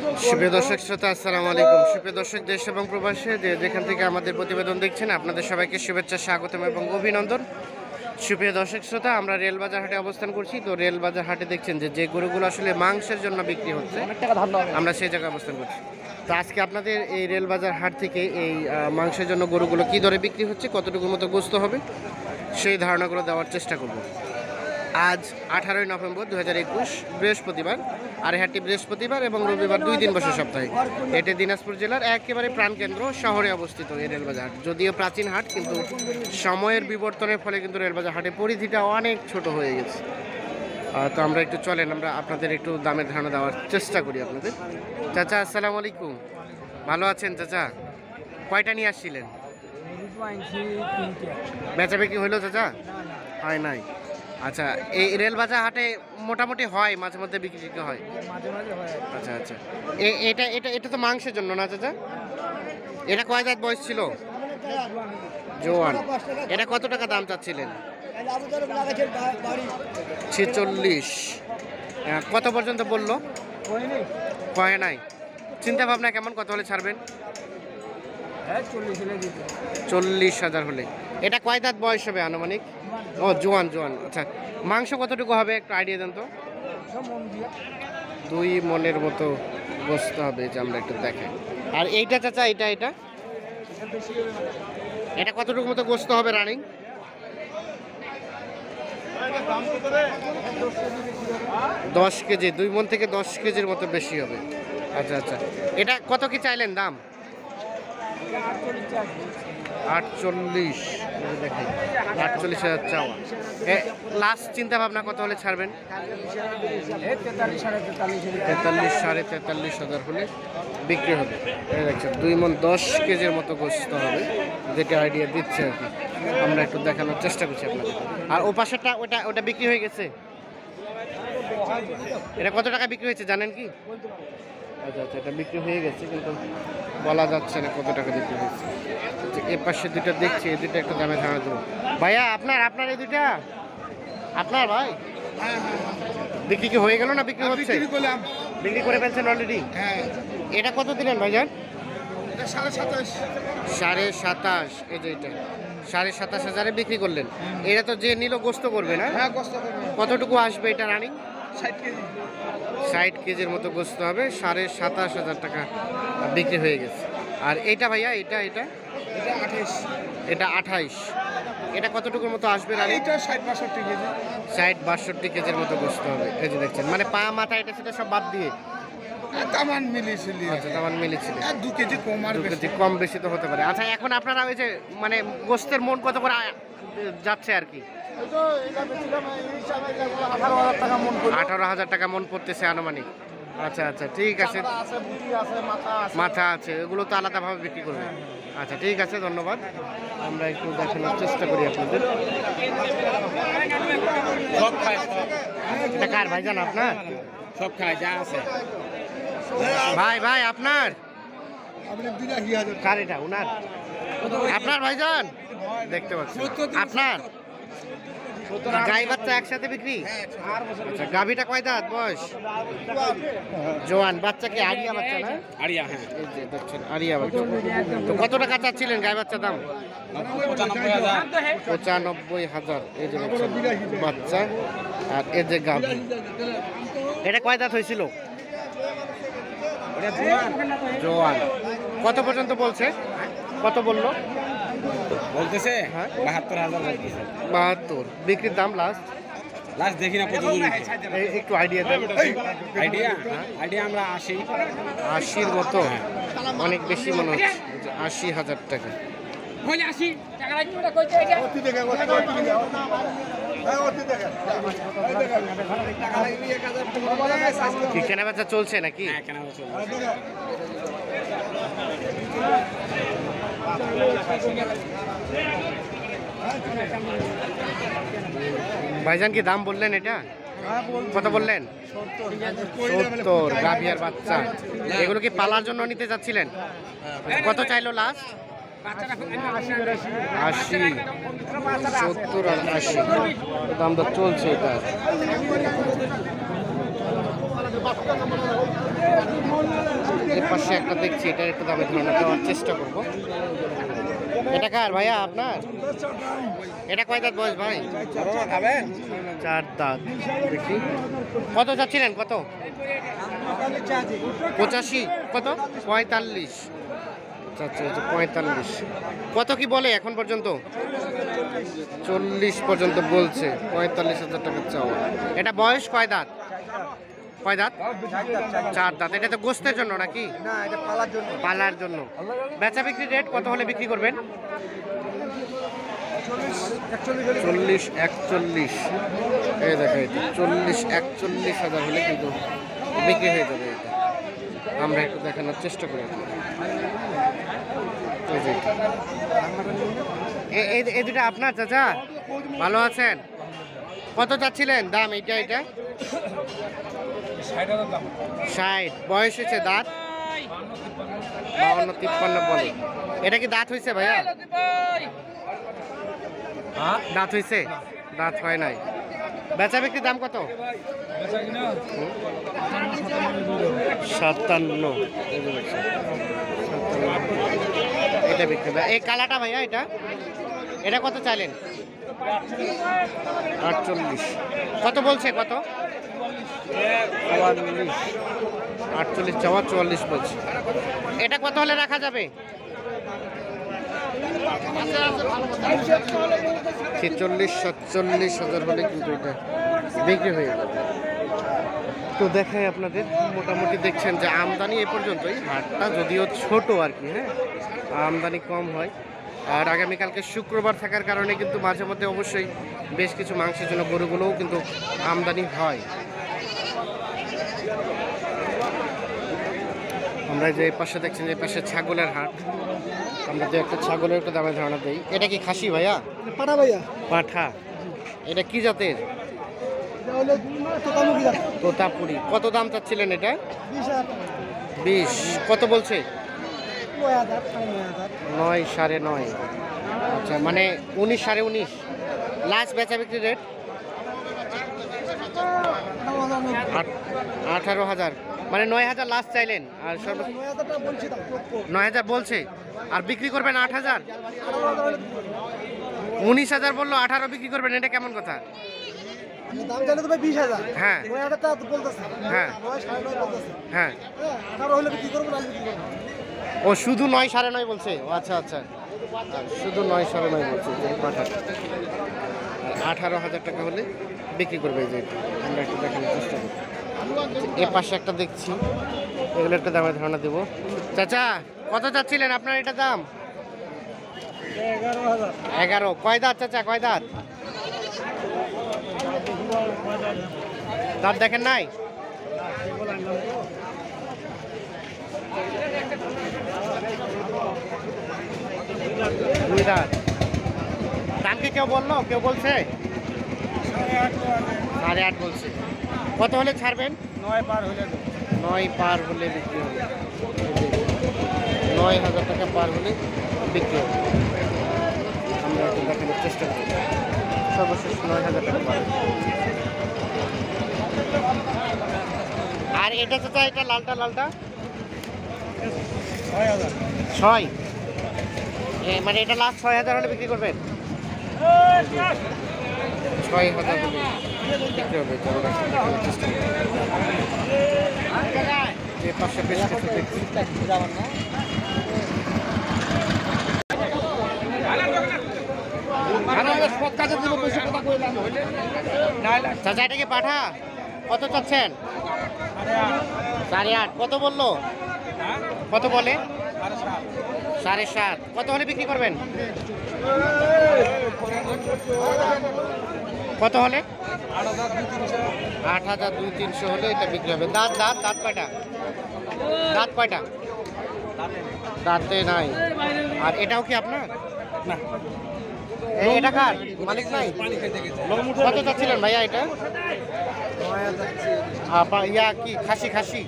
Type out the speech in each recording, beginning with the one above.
সুপ্রিয় দর্শক শ্রোতা, আসসালামু আলাইকুম। সুপ্রিয় দর্শক, দেশ এবং প্রবাসে যেখান থেকে আমাদের প্রতিবেদন দেখছেন, আপনাদের সবাইকে শুভেচ্ছা, স্বাগতম এবং অভিনন্দন। সুপ্রিয় দর্শক শ্রোতা, আমরা রেলবাজার হাটে অবস্থান করছি। তো রেলবাজার হাটে দেখছেন যে গরুগুলো আসলে মাংসের জন্য বিক্রি হচ্ছে, আমরা সেই জায়গায় অবস্থান করছি। তো আজকে আপনাদের এই রেলবাজার হাট থেকে এই মাংসের জন্য গরুগুলো কী দরে বিক্রি হচ্ছে, কতটুকুর মতো গোস্ত হবে, সেই ধারণাগুলো দেওয়ার চেষ্টা করব। আজ 18ই নভেম্বর 2021 বৃহস্পতিবার। আর এই হাটটি বৃহস্পতিবার এবং রবিবার 2 দিন বসে সপ্তাহে। এটি দিনাজপুর জেলার একেবারে প্রাণকেন্দ্র শহরে অবস্থিত এই রেলবাজার হাট। যদিও প্রাচীন হাট, কিন্তু সময়ের বিবর্তনের ফলে কিন্তু রেলবাজার হাটের পরিধিটা অনেক ছোট হয়ে গেছে। তো আমরা একটু চলেন, আমরা আপনাদের একটু দামের ধারণা দেওয়ার চেষ্টা করি আপনাদের। চাচা, আসসালামু আলাইকুম। ভালো আছেন চাচা? কয়টা নিয়ে আসছিলেন? বেচা বিক্রি হইলো চাচা? হয় নাই। আচ্ছা, এই রেলবাজার হাটে মোটামুটি হয়, মাঝে মধ্যে বিক্রি হয়? আচ্ছা আচ্ছা, এটা এটা এটা তো মাংসের জন্য না চাচা? এটা কয় দাঁত বয়স ছিল? জোয়ান। এটা কত টাকা দাম চাচ্ছিলেন? 46। কত পর্যন্ত বললো? কয় নাই। চিন্তা ভাবনা কেমন, কত হলে ছাড়বেন? 40,000 হলে। এটা কয় দাঁত বয়স হবে আনুমানিক? ও, জোয়ান জোয়ান। আচ্ছা, মাংস কতটুকু হবে একটু আইডিয়া দেন তো? 2 মনের মতো গোস্ত হবে, যে আমরা একটু দেখাই। আর এইটা চাচা, এটা এটা এটা কতটুকু মতো গোস্ত হবে রানিং? 10 কেজি। 2 মন থেকে 10 কেজির মতো বেশি হবে। আচ্ছা আচ্ছা, এটা কত কি চাইলেন দাম? 48। দেখি, 48,000 চাওয়া। লাস্ট চিন্তা ভাবনা কত হলে ছাড়বেন? 43, 43,500 হলে বিক্রি হবে। দেখছেন 2 মন 10 কেজির মতো গোস্ত হবে, যেটা আইডিয়া দিচ্ছে আর কি। আমরা একটু দেখানোর চেষ্টা করছি আপনাদের। আর ও পাশেরটা, ওটা বিক্রি হয়ে গেছে? এটা কত টাকা বিক্রি হয়েছে জানেন কি? আচ্ছা আচ্ছা, এটা বিক্রি হয়ে গেছে, কিন্তু বলা যাচ্ছে না কত টাকা বিক্রি হয়েছে। এ পাশে দুটো দেখছি, এই দুটো একটু দামে ধারণা দেবো। ভাইয়া, আপনার এই দুটা আপনার? ভাই, বিক্রি কি হয়ে গেল না বিক্রি হচ্ছে? বিক্রি করে ফেলছেন অলরেডি? এটা কত দিলেন ভাইজান? 27,500। এই যে এটা 27,500 বিক্রি করলেন। এটা তো যে নিল গোস্ত করবে না? কতটুকু আসবে এটা রানিং? 60 কেজির মতো গোস্ত হবে। 27,500 টাকা বিক্রি হয়ে গেছে। আর এইটা ভাইয়া, এটা 28। এটা কতটুকুর মতো আসবে রানিং? 60-62 কেজির মতো গোস্ত হবে। এই যে দেখছেন, মানে পা মাথা এটা সেটা সব বাদ দিয়ে তামান মিলিয়েছিল। 2 কেজি কম বেশি তো হতে পারে। আচ্ছা, এখন আপনারা ওই যে মানে গোস্তের মন কত করে যাচ্ছে আর কি? 18,000 টাকা মন পড়তেছে আনুমানিক। আচ্ছা আচ্ছা, ঠিক আছে। মাথা আছে, এগুলো তো আলাদাভাবে বিক্রি করবে। আচ্ছা, ঠিক আছে, ধন্যবাদ। আমরা একটু দেখানোর চেষ্টা করি আপনাদের। এটা কার ভাইজান? আপনার? সব খায় যা আছে। ভাই আপনার কার এটা? উনার? আপনার ভাইজান? দেখতে পাচ্ছি আপনার। গাই বাচ্চা একসাথে বিক্রি? আচ্ছা, গাভীটা কয় দাঁত বয়স? জোয়ান। বাচ্চা কি আরিয়া বাচ্চা না? আরিয়া, হ্যাঁ। এই যে দেখছেন আরিয়া বাচ্চা। তো কত টাকা চাচ্ছিলেন গাই বাচ্চার দাম? 95,000। এই যে দেখছেন বাচ্চা, আর এই যে গাভী। এটা কয় দাঁত হয়েছিল? জোয়ান। কত পর্যন্ত বলছে? কত বললো? বলতেছে 72,000 বলতেছে। 72। বিক্রির দাম লাস্ট দেখি না কত দূর। একটু আইডিয়া দেন। আইডিয়া আমরা 80-র মতো। অনেক বেশি মনে হচ্ছে। 80,000 টাকা। কি কেনা বেচা চলছে নাকি? ভাইজান কি দাম বললেন? এটা কত বললেন? 70। গাভিয়ার বাচ্চা। এগুলো কি পালার জন্য নিতে যাচ্ছিলেন? কত চাইলো লাস্ট? 80, 70 আর 80 দাম তো চলছে এটা। এর পাশে একটা দেখছি, এটা একটু দামে ধারণা দেওয়ার চেষ্টা করব। এটা কার ভাইয়া আপনার? এটা কয় দাঁত বয়স ভাই? খাবেন 4 দাঁত। দেখি কত চাচ্ছিলেন? কত? 85? কত? 45? আচ্ছা আচ্ছা 45। কত কি বলে এখন পর্যন্ত? 40 পর্যন্ত বলছে। 45,000 টাকা চাওয়া। এটা বয়স কয় দাঁত? কয় দাঁত? 4 দাঁত। এটা তো গোস্তের জন্য নাকি? না, এটা পালার জন্য। পালার জন্য। বেচা বিক্রি রেট কত হলে বিক্রি করবেন? 40 41। এই দেখো এটা 40-41,000 হলে কিন্তু বিক্রি হয়ে যাবে। এটা আমরা একটু দেখানোর চেষ্টা করি। এই দুটা আপনার চাচা? ভালো আছেন? কত চাচ্ছিলেন দাম? এটা 60। বয়স হয়েছে দাঁত? 52-53 বলে। এটা কি দাঁত হয়েছে ভাইয়া? দাঁত হয়েছে? দাঁত হয় নাই। বেচা বিক্রির দাম কত? 57। এটা বিক্রি। এই কালাটা ভাইয়া এটা কত চাইলেন? 48। কত বলছে? কত? 48 চাওয়া, 44 বলছে। এটা কত হলে রাখা যাবে? 46-47,000 হলে কিন্তু এটা বিক্রি হয়ে যাবে। তো দেখাই আপনাদের, মোটামুটি দেখছেন যে আমদানি এ পর্যন্তই। হাটটা যদিও ছোট আর কি, হ্যাঁ আমদানি কম হয়। আর আগামীকালকে শুক্রবার থাকার কারণে কিন্তু মাঝে মধ্যে অবশ্যই বেশ কিছু মাংসের জন্য গরুগুলোও কিন্তু আমদানি হয়। আমরা যে পাশে দেখছেন, যে পাশে ছাগলের হাট, আমরা যে একটা ছাগলের একটু দামে ধারণা দিই। এটা কি খাসি ভাইয়া? পাঠা ভাইয়া। পাঠা। এটা কি জাতের? এটা হলো তোতামুখী জাত। তোতাপুরি। কত দাম চাচ্ছিলেন এটা? 20,000। 20। কত বলছে? 9,000, 9,500। 9 9.5। আচ্ছা, মানে 19 19.5। লাস্ট বেচা বিক্রি রেট 18,000। মানে 9,000 লাস্ট চাইলেন, আর সর্ব 9,000 টাকা বলছি দাম। 9,000 বলছে, আর বিক্রি করবেন 8,000। 18,000 হলে 19,000 বললো, 18 বিক্রি করবেন, এটা কেমন কথা? আমি দাম চাইলে তো ভাই 20,000। হ্যাঁ 9,000 টাকা তো বলতেছে। হ্যাঁ। 9,500 বলতেছে। হ্যাঁ। 18 হলে বিক্রি করবো না, বিক্রি করবো না। ও শুধু 9 9.5 বলছে? ও আচ্ছা আচ্ছা, শুধু 9 9.5 বলছে। 18,000 টাকা হলে বিক্রি করবে। এই যে আমরা একটু দেখানোর চেষ্টা করি। এ পাশে একটা দেখছি, এগুলো একটা দামের ধারণা দেবো। চাচা কত চাচ্ছিলেন আপনার এটা দাম? 11,000। 11। কয় দাঁত চাচা? কয় দাঁত? দাঁত দেখেন নাই? দুই দাঁত। দাম কি কেউ বললো? কেউ বলছে? 8.5 বলছে। কত হলে ছাড়বেন? 9 পার হলে 9 পার হলে বিক্রি হবে। 9,000 টাকা পার হলে বিক্রি হবে। আমরা একটু দেখানোর চেষ্টা করি। সর্বশেষ 9,000 টাকা পার। আর এটা চাচা, এটা লালটা 6,000। 6। মানে এটা লাস্ট 6,000 হলে বিক্রি করবেন? 6,000 হলে বিক্রি হবে। চলো রাখতে দেখানোর চেষ্টা করি। এর পাশে বেশ কিছু দেখছি। চাচা এটা কি পাঠা? কত চাচ্ছেন? 8.5। কত বললো? কত বলে? 7.5। কত হলে বিক্রি করবেন? কত হলে? 8,000 200-300 হলে এটা বিক্রি হবে। দাঁত দাঁত দাঁত কয়টা? দাঁত কয়টা? দাঁতে নাই। আর এটাও কি আপনার? না, এটা কার? মালিক নাই? কত চাচ্ছিলেন ভাইয়া এটা? 9,000। ইয়া কি খাসি? খাসি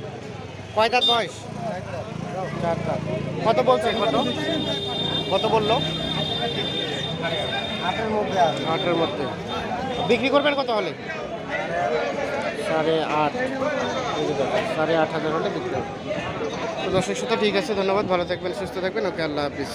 কয় দাঁত বয়স? 4 দাঁত। কত বলছে? কত বললো? 8-এর মধ্যে আছে। 8-এর মধ্যে। বিক্রি করবেন কত হলে? 8.5। 8,500 হলে বিক্রি হবে। তো দর্শক শ্রোতা ঠিক আছে, ধন্যবাদ, ভালো থাকবেন, সুস্থ থাকবেন, ওকে, আল্লাহ হাফিজ।